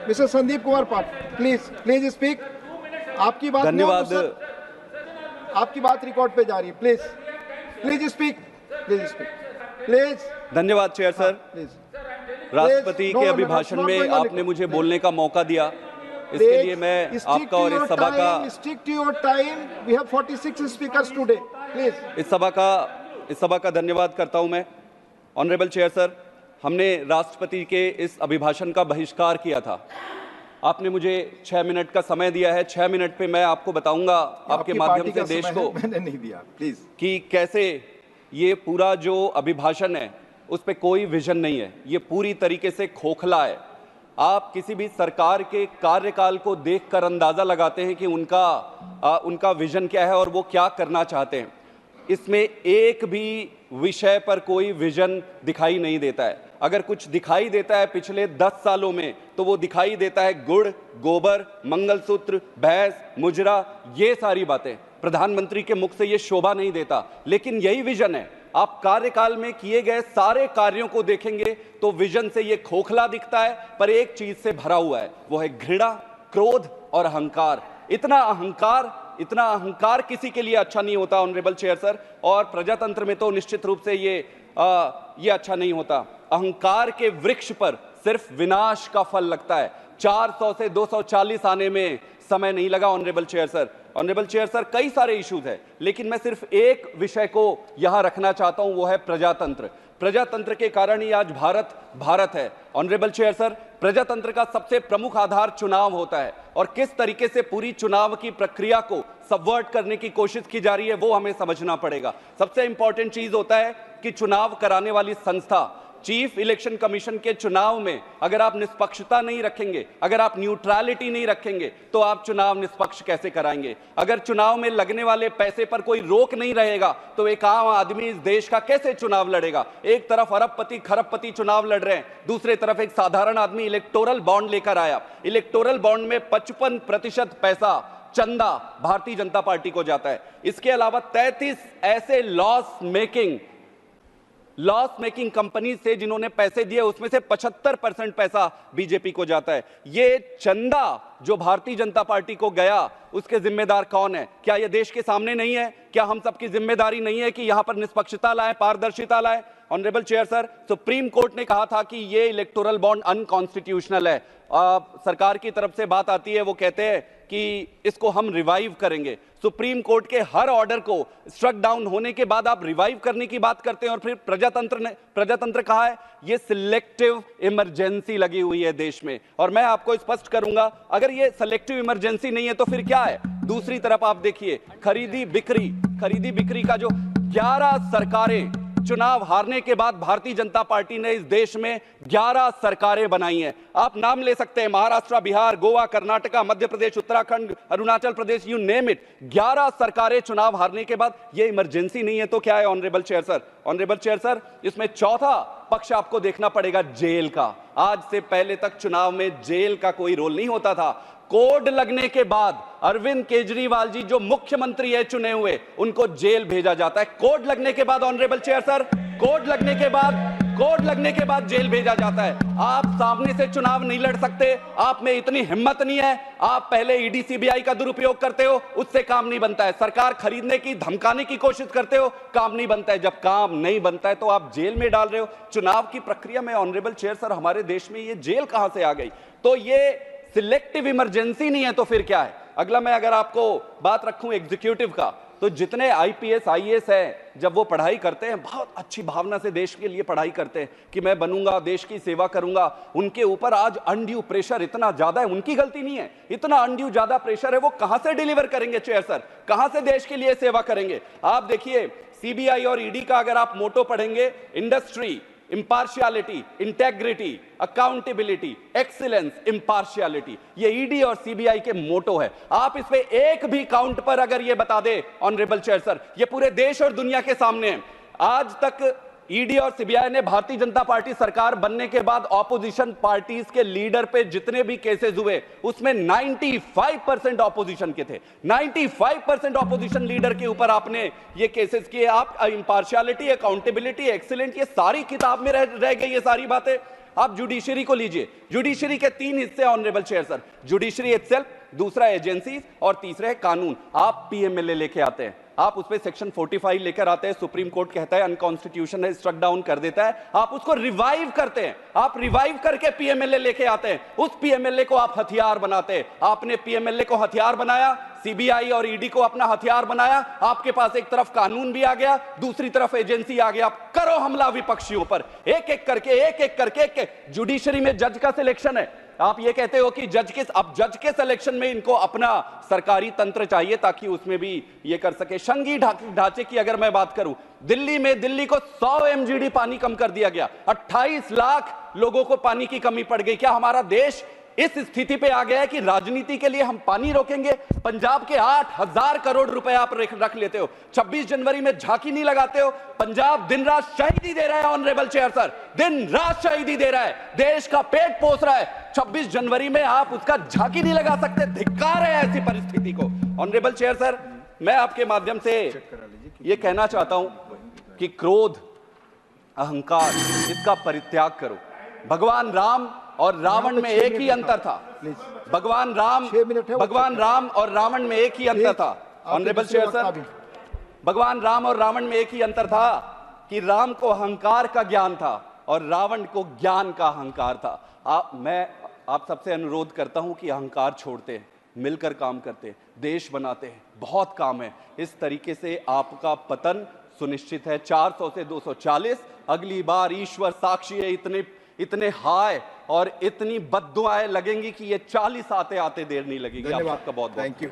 Mister Sandeep Kumar Patil, please speak. आपकी बात धन्यवाद। आपकी बात रिकॉर्ड पे जा रही है। Please speak. प्लीज। धन्यवाद चेयर सर। प्लीज। राष्ट्रपति के अभिभाषण में आपने मुझे बोलने का मौका दिया, इसके लिए मैं आपका और इस सभा का stick to your time. We have 46 speakers today. Please. इस सभा का धन्यवाद करता हूं मैं। ऑनरेबल चेयर सर, हमने राष्ट्रपति के इस अभिभाषण का बहिष्कार किया था। आपने मुझे 6 मिनट का समय दिया है। 6 मिनट पे मैं आपको बताऊंगा आपके माध्यम से देश को मैंने नहीं दिया, प्लीज, कि कैसे ये पूरा जो अभिभाषण है उस पे कोई विजन नहीं है, ये पूरी तरीके से खोखला है। आप किसी भी सरकार के कार्यकाल को देखकर अंदाजा लगाते हैं कि उनका विजन क्या है और वो क्या करना चाहते हैं। इसमें एक भी विषय पर कोई विजन दिखाई नहीं देता है। अगर कुछ दिखाई देता है पिछले 10 सालों में तो वो दिखाई देता है गुड़, गोबर, मंगलसूत्र, भैंस, मुजरा, ये सारी बातें। प्रधानमंत्री के मुख से ये शोभा नहीं देता, लेकिन यही विजन है। आप कार्यकाल में किए गए सारे कार्यों को देखेंगे तो विजन से ये खोखला दिखता है, पर एक चीज से भरा हुआ है, वो है घृणा, क्रोध और अहंकार। इतना अहंकार किसी के लिए अच्छा नहीं होता ऑनरेबल चेयर सर, और प्रजातंत्र में तो निश्चित रूप से ये अच्छा नहीं होता। अहंकार के वृक्ष पर सिर्फ विनाश का फल लगता है। 400 से 240 आने में समय नहीं लगा honourable chair sir. Honourable chair sir, कई सारे इश्यूज हैं, लेकिन मैं सिर्फ एक विषय को यहां रखना चाहता हूं, वो है प्रजातंत्र। प्रजातंत्र के कारण ही आज भारत है। ऑनरेबल चेयर सर, प्रजातंत्र का सबसे प्रमुख आधार चुनाव होता है, और किस तरीके से पूरी चुनाव की प्रक्रिया को सबवर्ट करने की कोशिश की जा रही है वो हमें समझना पड़ेगा। सबसे इंपॉर्टेंट चीज होता है कि चुनाव कराने वाली संस्था, चीफ इलेक्शन कमीशन के चुनाव में अगर आप निष्पक्षता नहीं रखेंगे, अगर आप न्यूट्रलिटी नहीं रखेंगे, तो आप चुनाव निष्पक्ष कैसे कराएंगे? अगर चुनाव में लगने वाले पैसे पर कोई रोक नहीं रहेगा तो एक आम आदमी इस देश का कैसे चुनाव लड़ेगा? एक तरफ अरबपति खरबपति चुनाव लड़ रहे हैं, दूसरे तरफ एक साधारण आदमी इलेक्टोरल बॉन्ड लेकर आया। इलेक्टोरल बॉन्ड में 55% पैसा चंदा भारतीय जनता पार्टी को जाता है। इसके अलावा 33 ऐसे लॉस मेकिंग कंपनी से जिन्होंने पैसे दिए, उसमें से 75% पैसा बीजेपी को जाता है। ये चंदा जो भारतीय जनता पार्टी को गया, उसके जिम्मेदार कौन है? क्या ये देश के सामने नहीं है? क्या हम सबकी जिम्मेदारी नहीं है कि यहां पर निष्पक्षता लाए, पारदर्शिता लाए? Honourable chair sir, supreme court ने कहा था कि ये इलेक्टोरल बॉन्ड अनकॉन्स्टिट्यूशनल है। सरकार की तरफ से बात आती है, वो कहते हैं कि इसको हम रिवाइव करेंगे। सुप्रीम कोर्ट के हर ऑर्डर को स्ट्रक डाउन होने के बाद आप रिवाइव करने की बात करते हैं, और फिर प्रजातंत्र कहा है ये सिलेक्टिव इमरजेंसी लगी हुई है देश में। और मैं आपको स्पष्ट करूंगा, अगर ये सिलेक्टिव इमरजेंसी नहीं है तो फिर क्या है? दूसरी तरफ आप देखिए, खरीदी बिक्री का जो 11 सरकारें चुनाव हारने के बाद भारतीय जनता पार्टी ने इस देश में 11 सरकारें बनाई हैं। आप नाम ले सकते हैं, Maharashtra, Bihar, Goa, Karnataka, Madhya Pradesh, Uttarakhand, Arunachal Pradesh, you name it. 11 सरकारें चुनाव हारने के बाद ये इमरजेंसी नहीं है तो क्या है honourable chair sir? Honourable chair sir, इसमें चौथा पक्ष आपको देखना पड़ेगा, जेल का। आज से पहले तक चुनाव में जेल का कोई रोल नहीं होता था। कोड लगने के बाद अरविंद केजरीवाल जी जो मुख्यमंत्री है चुने हुए, उनको जेल भेजा जाता है। कोड लगने के बाद ऑनरेबल चेयर सर, कोड लगने के बाद जेल भेजा जाता है। आप सामने से चुनाव नहीं लड़ सकते, आप में इतनी हिम्मत नहीं है। आप पहले ईडी सीबीआई का दुरुपयोग करते हो, उससे काम नहीं बनता है। सरकार खरीदने की, धमकाने की कोशिश करते हो, काम नहीं बनता है। जब काम नहीं बनता है तो आप जेल में डाल रहे हो। चुनाव की प्रक्रिया में ऑनरेबल चेयर सर, हमारे देश में ये जेल कहां से आ गई? तो ये सिलेक्टिव इमरजेंसी नहीं है तो फिर क्या है? अगला मैं अगर आपको बात रखूं एग्जीक्यूटिव का, तो जितने आईपीएस आईएएस हैं, जब वो पढ़ाई करते हैं, बहुत अच्छी भावना से देश के लिए पढ़ाई करते हैं कि मैं बनूंगा, देश की सेवा करूंगा। उनके ऊपर आज अनड्यू प्रेशर इतना ज्यादा है, उनकी गलती नहीं है, इतना अनड्यू ज्यादा प्रेशर है। वो कहां से डिलीवर करेंगे चेयर सर? कहां से देश के लिए सेवा करेंगे? आप देखिए, सीबीआई और ईडी का अगर आप मोटो पढ़ेंगे, इंडस्ट्री, इंपार्शियलिटी, इंटेग्रिटी, अकाउंटेबिलिटी, एक्सीलेंस, इंपार्शियलिटी, ये ईडी और सीबीआई के मोटो है। आप इस पे एक भी काउंट पर अगर ये बता दे ऑनरेबल चेयर सर, ये पूरे देश और दुनिया के सामने है। आज तक ईडी और सीबीआई ने भारतीय जनता पार्टी सरकार बनने के बाद ऑपोजिशन पार्टीज के लीडर पे जितने भी केसेस हुए, उसमें 95% ऑपोजिशन के थे। 95% ऑपोजिशन लीडर के ऊपर आपने ये केसेस किए। आप इंपार्शियलिटी, अकाउंटेबिलिटी, एक्सीलेंट, ये सारी किताब में रह गई ये सारी बातें। आप जुडिशरी को लीजिए, जुडिशरी के 3 हिस्से honourable chair sir, judiciary itself, दूसरा एजेंसीज और तीसरा है कानून। आप पीएमएलए लेके आते हैं, आप उस पे सेक्शन 45 लेकर आते हैं, सुप्रीम कोर्ट कहता है अनकॉन्स्टिट्यूशनल है, स्ट्रक डाउन कर देता है, आप उसको रिवाइव करते हैं, आप रिवाइव करके पीएमएलए लेके आते हैं, उस पीएमएलए को आप हथियार बनाते हैं। आपने पीएमएलए को हथियार बनाया, सीबीआई और ईडी को अपना हथियार बनाया, आपके पास एक तरफ कानून भी आ गया, दूसरी तरफ एजेंसी आ गया, आप करो हमला विपक्षियों पर, एक एक करके जुडिशरी में जज का सिलेक्शन है। आप ये कहते हो कि जज के सिलेक्शन में इनको अपना सरकारी तंत्र चाहिए ताकि उसमें भी ये कर सके। संघीय ढांचे की अगर मैं बात करूं, दिल्ली को 100 एमजीडी पानी कम कर दिया गया, 28 लाख लोगों को पानी की कमी पड़ गई। क्या हमारा देश इस स्थिति पे आ गया है कि राजनीति के लिए हम पानी रोकेंगे? पंजाब के 8000 करोड़ रुपए आप रख लेते हो, 26 जनवरी में झांकी नहीं लगाते हो। पंजाब दिन रात शहीदी दे रहा है ऑनरेबल चेयर सर, दिन रात शहीदी दे रहा है, देश का पेट पोस रहा है। 26 जनवरी में आप उसका झांकी नहीं लगा सकते, धिक्कार है ऐसी परिस्थिति को। ऑनरेबल चेयर सर, मैं आपके माध्यम से यह कहना चाहता हूं कि क्रोध, अहंकार, इसका परित्याग करो। भगवान राम और रावण में एक ही अंतर था। भगवान राम और रावण में एक ही अंतर था। ऑनरेबल चेयर सर, भगवान राम और रावण में एक ही अंतर था कि राम को अहंकार का ज्ञान था और रावण को ज्ञान का अहंकार था। मैं आप सबसे अनुरोध करता हूं कि अहंकार छोड़ते हैं, मिलकर काम करते हैं, देश बनाते हैं, बहुत काम है। इस तरीके से आपका पतन सुनिश्चित है। 400 से 240, अगली बार ईश्वर साक्षी है, इतने हाय और इतनी बद्दुआएं लगेंगी कि ये 40 आते आते देर नहीं लगेगी। आपका बहुत बहुत थैंक यू।